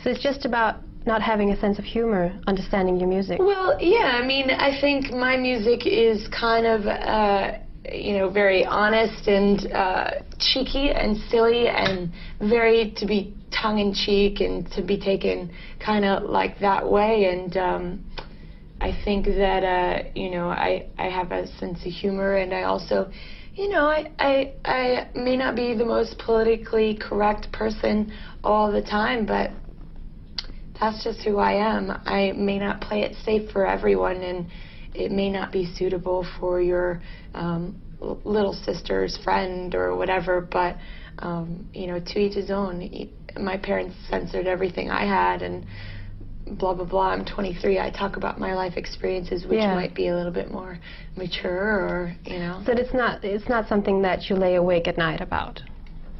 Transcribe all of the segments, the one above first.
So it's just about not having a sense of humor, understanding your music. Well, yeah, I mean, I think my music is kind of, you know, very honest and cheeky and silly and very to be tongue-in-cheek and to be taken kind of like that way. And I think that, you know, I have a sense of humor, and I also, you know, I may not be the most politically correct person all the time, but that's just who I am. I may not play it safe for everyone, and it may not be suitable for your little sister's friend or whatever, but, you know, to each his own. My parents censored everything I had, and blah, blah, blah. I'm 23. I talk about my life experiences, which might be a little bit more mature, or, you know. So it's not something that you lay awake at night about?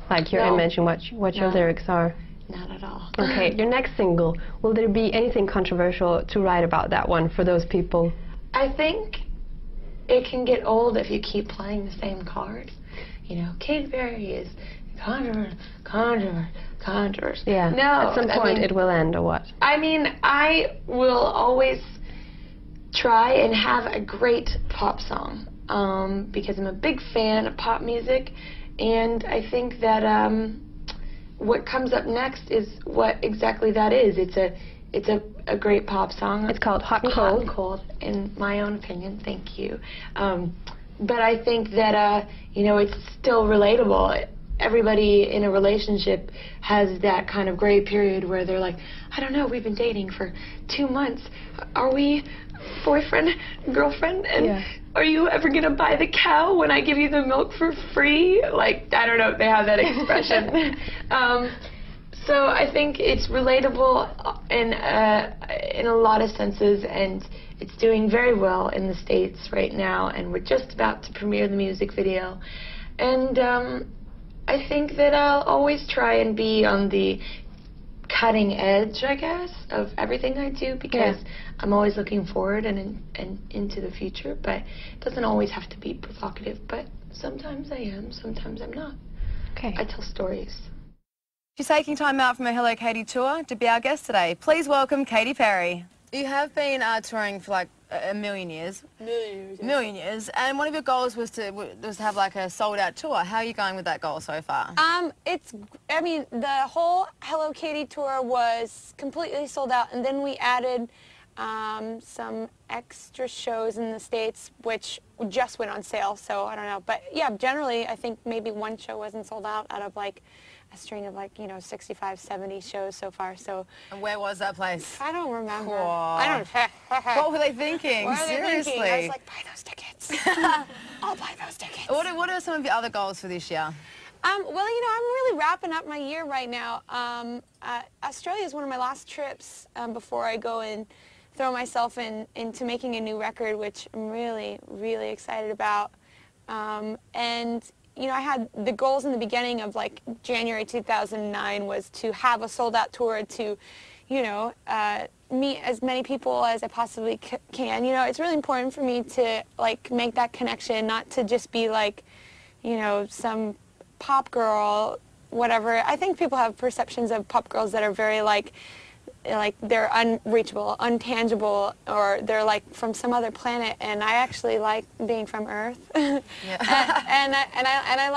Like your image and what your lyrics are? Not at all. Okay, your next single, will there be anything controversial to write about that one for those people? I think it can get old if you keep playing the same cards. You know, Katy Perry is controversy. Yeah. No. At some point it will end, or what? I mean, I will always try and have a great pop song, because I'm a big fan of pop music, and I think that what comes up next is what exactly that is. It's a great pop song. It's called Hot and Cold. Hot and Cold, in my own opinion. Thank you. But I think that, you know, it's still relatable. Everybody in a relationship has that kind of gray period where they're like, I don't know, we've been dating for 2 months. Are we boyfriend, girlfriend? And are you ever going to buy the cow when I give you the milk for free? Like, I don't know if they have that expression. So I think it's relatable in a lot of senses, and it's doing very well in the States right now, and we're just about to premiere the music video. And I think that I'll always try and be on the cutting edge, I guess, of everything I do, because I'm always looking forward and into the future, but it doesn't always have to be provocative, but sometimes I am, sometimes I'm not. Okay. I tell stories. She's taking time out from her Hello Katy tour to be our guest today. Please welcome Katy Perry. You have been touring for like a million years. Million years. And one of your goals was to have like a sold-out tour. How are you going with that goal so far? I mean, the whole Hello Katy tour was completely sold out, and then we added some extra shows in the States, which just went on sale, so I don't know. But yeah, generally, I think maybe one show wasn't sold out of like a string of like, you know, 65, 70 shows so far, so. And where was that place? I don't remember. Cool. I don't. What were they thinking? What were they Seriously? thinking? I was like, buy those tickets. I'll buy those tickets. What are some of your other goals for this year? Well, you know, I'm really wrapping up my year right now. Australia is one of my last trips before I go and throw myself into making a new record, which I'm really, really excited about. And you know, I had the goals in the beginning of like January 2009 was to have a sold-out tour, to, you know, meet as many people as I possibly can. You know, it's really important for me to like make that connection, not to just be like, you know, some pop girl, whatever. I think people have perceptions of pop girls that are very like they're unreachable, untangible, or they're like from some other planet, and I actually like being from Earth. and I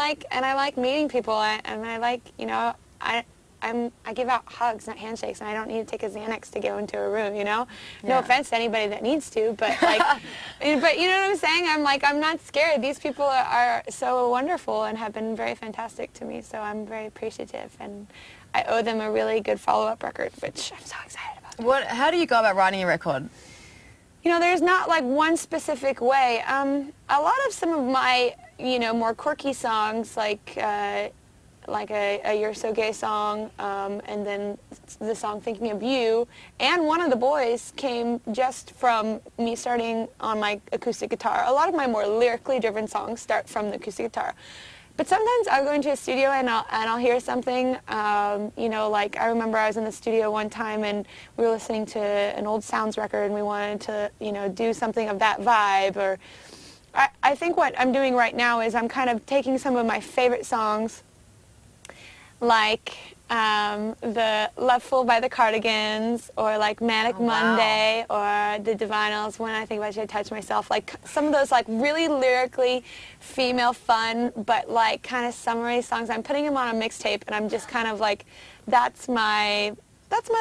like meeting people, and I like, you know, I give out hugs, not handshakes, and I don't need to take a Xanax to go into a room, you know? No offense to anybody that needs to, but like, but you know what I'm saying? I'm not scared. These people are so wonderful and have been very fantastic to me, so I'm very appreciative, and I owe them a really good follow-up record, which I'm so excited about. How do you go about writing a record? You know, there's not like one specific way. A lot of some of my, you know, more quirky songs, like a You're So Gay song, and then the song Thinking of You, and One of the Boys came just from me starting on my acoustic guitar. A lot of my more lyrically driven songs start from the acoustic guitar. But sometimes I'll go into a studio and I'll hear something, you know, like I remember I was in the studio one time and we were listening to an old Sounds record and we wanted to, you know, do something of that vibe. Or I think what I'm doing right now is I'm kind of taking some of my favorite songs, like the Love Fool by the Cardigans, or like Manic Monday, or the Divinals, When I Think About You, I Touch Myself. Like some of those like really lyrically female fun, but like kind of summery songs. I'm putting them on a mixtape, and I'm just kind of like, that's my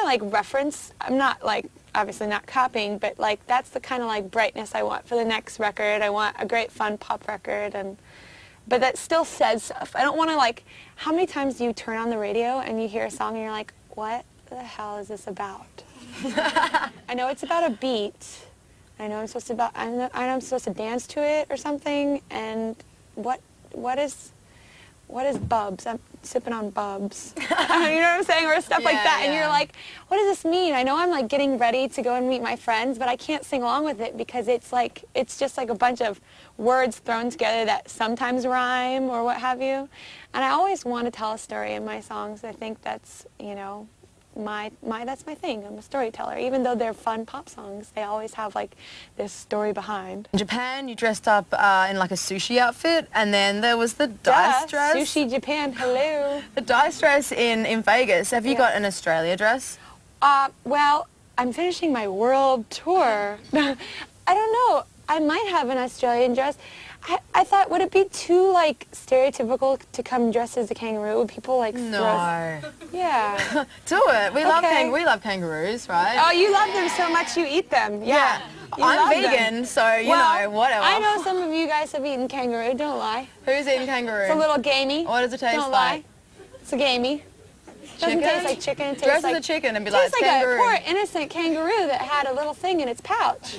like reference. I'm not like, obviously not copying, but like that's the kind of like brightness I want for the next record. I want a great fun pop record, but that still says stuff. I don't want to like, how many times do you turn on the radio and you hear a song and you're like, what the hell is this about? I know it's about a beat. I know I'm supposed to I'm supposed to dance to it or something, and what is Bubs? I'm sipping on Bubs. You know what I'm saying? Or stuff like that. And you're like, what does this mean? I know I'm like getting ready to go and meet my friends, but I can't sing along with it because it's just like a bunch of words thrown together that sometimes rhyme or what have you. And I always want to tell a story in my songs. I think that's, you know, that's my thing. I'm a storyteller. Even though they're fun pop songs, they always have like this story behind. In Japan, you dressed up in like a sushi outfit, and then there was the dice dress. Sushi Japan, hello. The dice dress in Vegas. Have you got an Australia dress? Well, I'm finishing my world tour. I don't know. I might have an Australian dress. I thought, would it be too, like, stereotypical to come dressed as a kangaroo? Would people, like, No. Yeah. Do it. We love kangaroos, right? Oh, you love them so much you eat them. Yeah. I'm vegan, so, you know, whatever. I know some of you guys have eaten kangaroo, don't lie. Who's eating kangaroo? It's a little gamey. What does it taste don't like? Lie. It's a gamey. Doesn't taste like chicken. It tastes Dress like as a chicken and be like, tastes like a poor innocent kangaroo that had a little thing in its pouch.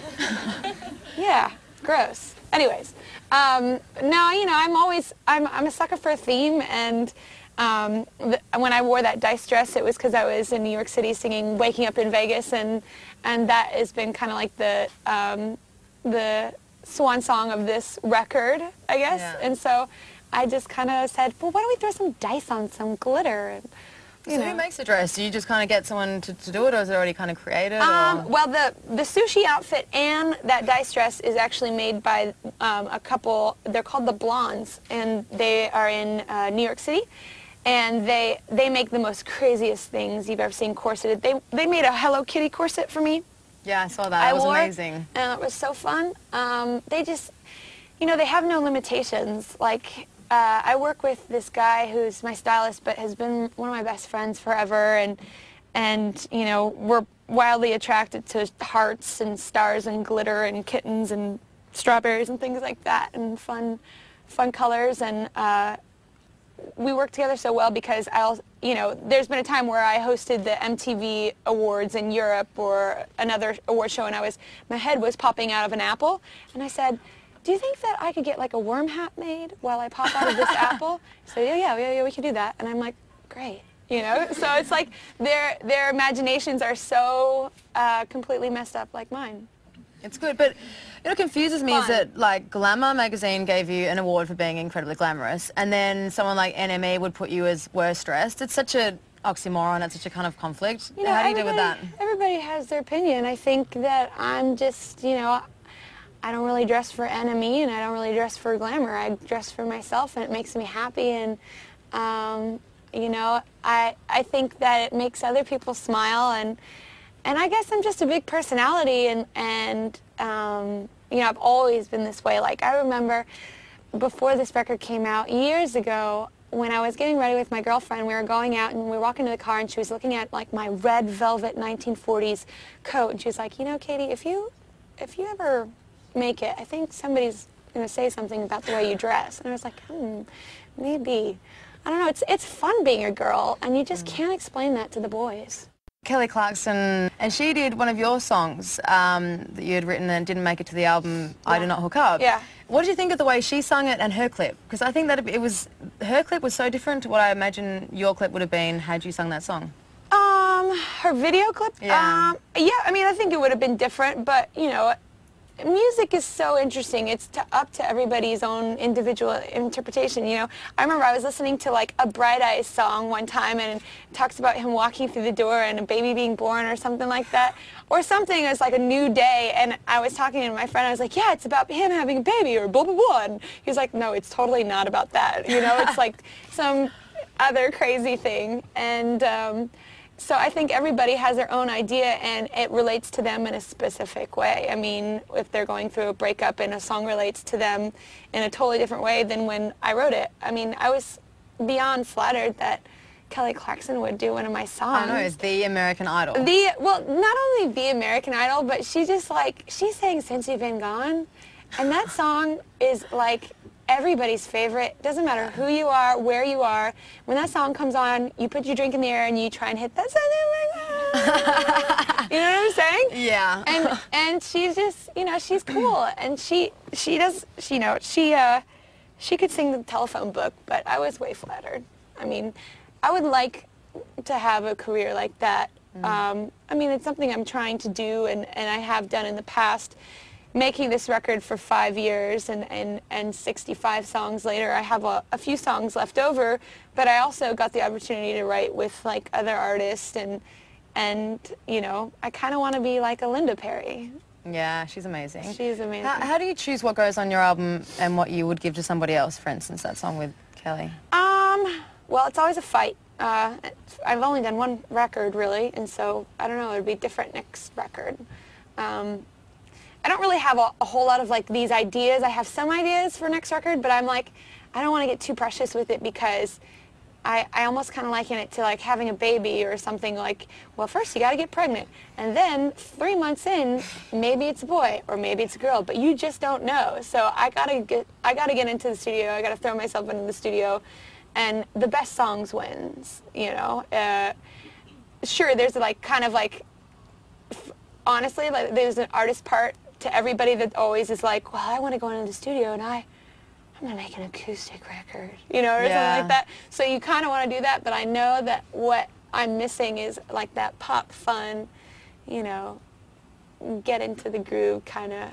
Yeah, gross. Anyways, no, you know, I'm a sucker for a theme, and when I wore that dice dress, it was because I was in New York City singing "Waking Up in Vegas," and that has been kind of like the swan song of this record, I guess. Yeah. And so I just kind of said, well, why don't we throw some dice on some glitter? And, so who makes the dress? Do you just kind of get someone to do it, or is it already kind of created? Well, the sushi outfit and that dice dress is actually made by a couple. They're called the Blondes, and they are in New York City. And they make the most craziest things you've ever seen corseted. They made a Hello Kitty corset for me. Yeah, I saw that. That was amazing. And it was so fun. They just, you know, they have no limitations. Like, I work with this guy who's my stylist, but has been one of my best friends forever, and you know, we're wildly attracted to hearts and stars and glitter and kittens and strawberries and things like that, and fun colors, and we work together so well because you know, there's been a time where I hosted the MTV Awards in Europe or another award show, and my head was popping out of an apple, and I said, do you think that I could get like a worm hat made while I pop out of this apple? So yeah, we can do that. And I'm like, great, you know? So it's like their imaginations are so completely messed up like mine. It's good, but what confuses me is that like Glamour magazine gave you an award for being incredibly glamorous, and then someone like NME would put you as worst dressed. It's such an oxymoron. It's such a kind of conflict. You know, how do you deal with that? Everybody has their opinion. I think that I'm just, you know, I don't really dress for NME, and I don't really dress for glamour. I dress for myself, and it makes me happy, and you know, I think that it makes other people smile, and I guess I'm just a big personality, and you know, I've always been this way. Like, I remember before this record came out years ago, when I was getting ready with my girlfriend, we were going out, and we were walking to the car, and she was looking at like my red velvet 1940s coat, and she was like, you know, Katie, if you ever make it, I think somebody's going to say something about the way you dress. And I was like, maybe. I don't know, it's fun being a girl, and you just can't explain that to the boys. Kelly Clarkson, and she did one of your songs that you had written and didn't make it to the album, I Do Not Hook Up. Yeah. What did you think of the way she sung it and her clip? Because I think that her clip was so different to what I imagine your clip would have been had you sung that song. Her video clip? Yeah. Yeah, I mean, I think it would have been different, but, you know, music is so interesting. It's up to everybody's own individual interpretation, you know. I remember I was listening to like a Bright Eyes song one time, and it talks about him walking through the door and a baby being born or something like that. Or something, it was like a new day, and I was talking to my friend, I was like, yeah, it's about him having a baby or blah, blah, blah. And he was like, no, it's totally not about that. You know, it's like some other crazy thing. And so I think everybody has their own idea, and it relates to them in a specific way. I mean, if they're going through a breakup and a song relates to them in a totally different way than when I wrote it. I mean, I was beyond flattered that Kelly Clarkson would do one of my songs. I know, it's the American Idol. Well, not only the American Idol, but she just like, she sang Since You've Been Gone, and that song is like everybody's favorite. Doesn't matter who you are, where you are. When that song comes on, you put your drink in the air and you try and hit that song. You know what I'm saying? Yeah. And she's just, you know, she's cool, and she does, you know, she could sing the telephone book, but I was way flattered. I mean, I would like to have a career like that. I mean, it's something I'm trying to do, and I have done in the past. Making this record for 5 years and 65 songs later, I have a few songs left over, but I also got the opportunity to write with like other artists, and you know, I kind of want to be like a Linda Perry. Yeah, she's amazing. She's amazing. How do you choose what goes on your album and what you would give to somebody else, for instance, that song with Kelly? Well, it's always a fight. I've only done one record, really, and so, I don't know, it would be different next record. I don't really have a whole lot of like these ideas. I have some ideas for next record, but I'm like, I don't want to get too precious with it, because I almost kind of liken it to like having a baby or something. Like, well, first you got to get pregnant, and then 3 months in, maybe it's a boy or maybe it's a girl, but you just don't know. So I gotta get into the studio. I gotta throw myself into the studio, and the best songs wins. You know, sure, there's like kind of like, honestly, like there's an artist part to everybody that always is like, well, I want to go into the studio and I'm going to make an acoustic record, you know, or something like that. So you kind of want to do that, but I know that what I'm missing is like that pop fun, you know, get into the groove kind of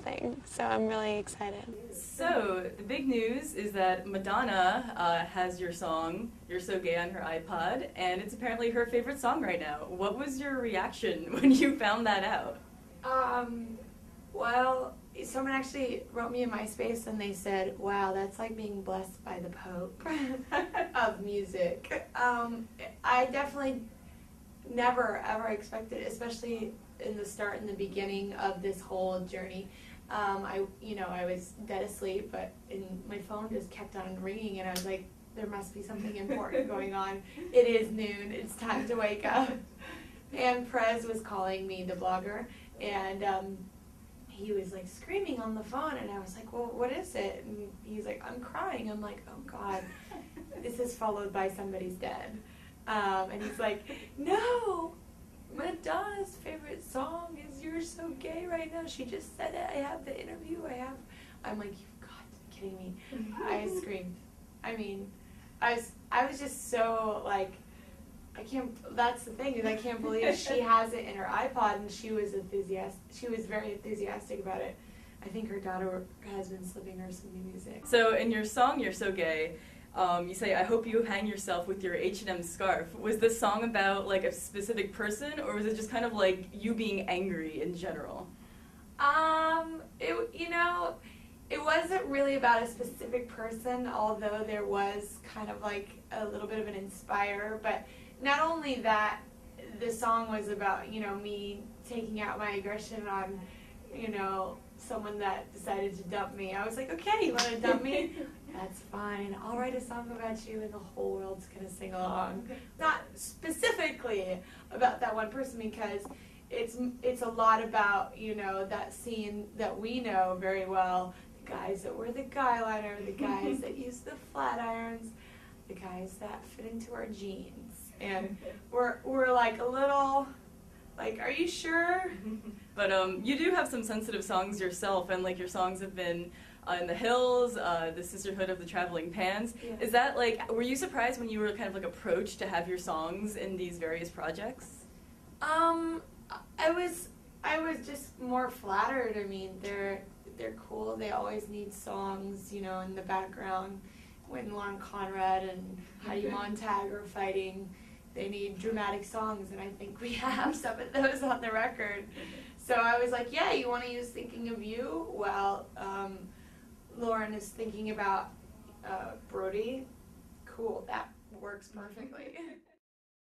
thing. So I'm really excited. So the big news is that Madonna has your song, You're So Gay, on her iPod, and it's apparently her favorite song right now. What was your reaction when you found that out? Well, someone actually wrote me in MySpace and they said, wow, that's like being blessed by the Pope of music. I definitely never ever expected, especially in the beginning of this whole journey. I was dead asleep, but my phone just kept on ringing, and I was like, there must be something important going on. It is noon, it's time to wake up. And Prez was calling me, the blogger, and he was like screaming on the phone, and I was like, well, what is it? And he's like, I'm crying. I'm like, oh God, this is followed by somebody's dead. And he's like, no, Madonna's favorite song is You're So Gay right now. She just said it. I have the interview. I'm like, you've got to be kidding me. I screamed. I mean, I was just so like, that's the thing, is I can't believe she has it in her iPod, and she was very enthusiastic about it. I think her daughter has been slipping her some new music. So in your song, You're So Gay, you say, I hope you hang yourself with your H&M scarf. Was this song about like a specific person, or was it just kind of like you being angry in general? It wasn't really about a specific person, although there was kind of like a little bit of an inspire, but not only that, the song was about, you know, me taking out my aggression on, you know, someone that decided to dump me. I was like, okay, you want to dump me? That's fine. I'll write a song about you and the whole world's going to sing along. Not specifically about that one person, because it's a lot about, you know, that scene that we know very well. The guys that wear the guy liner, the guys that use the flat irons, the guys that fit into our jeans. And we're like a little, like, are you sure? But you do have some sensitive songs yourself, and like your songs have been in the Hills, the Sisterhood of the Traveling Pans. Yeah. Is that like, were you surprised when you were kind of like approached to have your songs in these various projects? I was just more flattered. I mean, they're cool. They always need songs, you know, in the background. When Lauren Conrad and Heidi Montag are fighting, they need dramatic songs, and I think we have some of those on the record. So I was like, yeah, you want to use Thinking of You? Well, Lauren is thinking about Brody. Cool, that works perfectly.